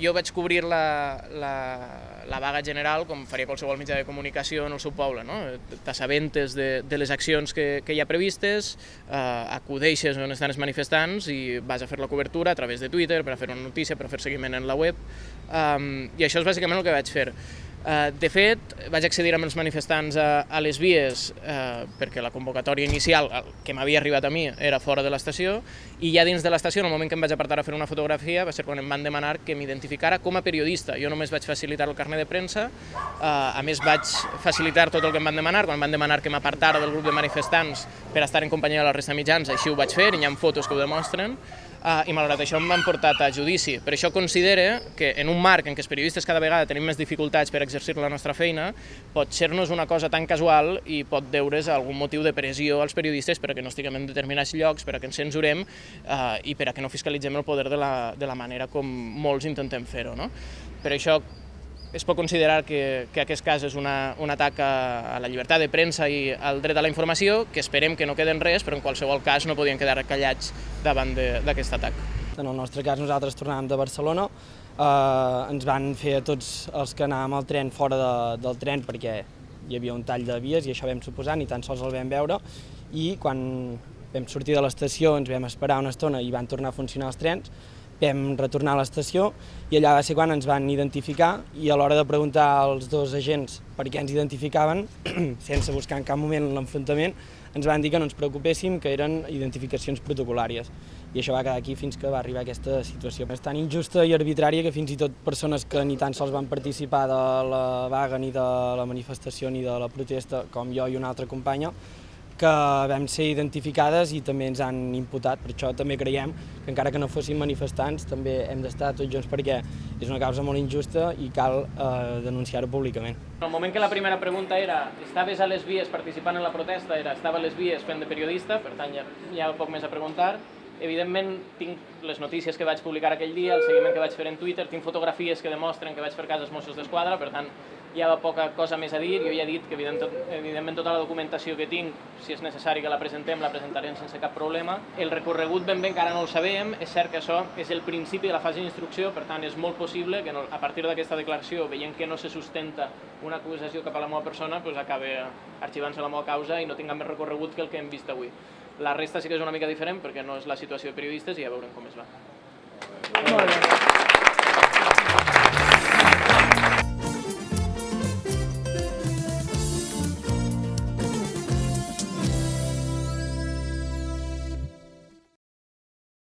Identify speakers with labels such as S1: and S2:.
S1: jo vaig cobrir la vaga general com faria qualsevol mitjà de comunicació en el seu poble, no? T'assabentes de les accions que hi ha previstes, acudeixes on estan els manifestants i vas a fer la cobertura a través de Twitter per a fer una notícia, per a fer seguiment en la web, i això és bàsicament el que vaig fer. De fet, vaig accedir amb els manifestants a les vies perquè la convocatòria inicial que m'havia arribat a mi era fora de l'estació, i ja dins de l'estació, en el moment que em vaig apartar a fer una fotografia, va ser quan em van demanar que m'identificara com a periodista. Jo només vaig facilitar el carnet de premsa, a més vaig facilitar tot el que em van demanar. Quan em van demanar que m'apartara del grup de manifestants per estar en companyia de la resta de mitjans, així ho vaig fer, i hi ha fotos que ho demostren. I malgrat això m'han portat a judici. Per això considere que en un marc en què els periodistes cada vegada tenim més dificultats per exercir la nostra feina, pot ser-nos una cosa tan casual i pot deure's algun motiu de pressió als periodistes perquè no estiguem en determinats llocs, perquè ens censurem i perquè no fiscalitzem el poder de la manera com molts intentem fer-ho. Per això es pot considerar que aquest cas és un atac a la llibertat de premsa i al dret a la informació, que esperem que no queden res, però en qualsevol cas no podien quedar callats davant d'aquest atac.
S2: En el nostre cas, nosaltres tornàvem de Barcelona, ens van fer a tots els que anàvem al tren fora del tren perquè hi havia un tall de vies i això vam suposar, ni tan sols el vam veure, i quan vam sortir de l'estació ens vam esperar una estona i van tornar a funcionar els trens, vam retornar a l'estació i allà va ser quan ens van identificar, i a l'hora de preguntar als dos agents per què ens identificaven, sense buscar en cap moment l'enfrontament, ens van dir que no ens preocupéssim, que eren identificacions protocolàries. I això va quedar aquí fins que va arribar aquesta situació. És tan injusta i arbitrària que fins i tot persones que ni tan sols van participar de la vaga, ni de la manifestació, ni de la protesta, com jo i una altra companya, que vam ser identificades i també ens han imputat. Per això també creiem que encara que no fóssim manifestants també hem d'estar tots junts perquè és una causa molt injusta i cal denunciar-ho públicament.
S1: En el moment que la primera pregunta era estaves a les vies participant en la protesta, estava a les vies fent de periodista, per tant hi ha poc més a preguntar. Evidentment tinc les notícies que vaig publicar aquell dia, el seguiment que vaig fer en Twitter, tinc fotografies que demostren que vaig fer cas als Mossos d'Esquadra, per tant hi ha poca cosa més a dir. Jo ja he dit que evidentment tota la documentació que tinc, si és necessari que la presentem, la presentarem sense cap problema. El recorregut ben bé encara no el sabem, és cert que això és el principi de la fase d'instrucció, per tant és molt possible que a partir d'aquesta declaració, veient que no se sustenta una acusació cap a la meva persona, acabi arxivant-se la meva causa i no tinguem més recorregut que el que hem vist avui. La resta sí que és una mica diferent perquè no és la situació de periodistes i ja veurem com es va.
S3: Molt bé.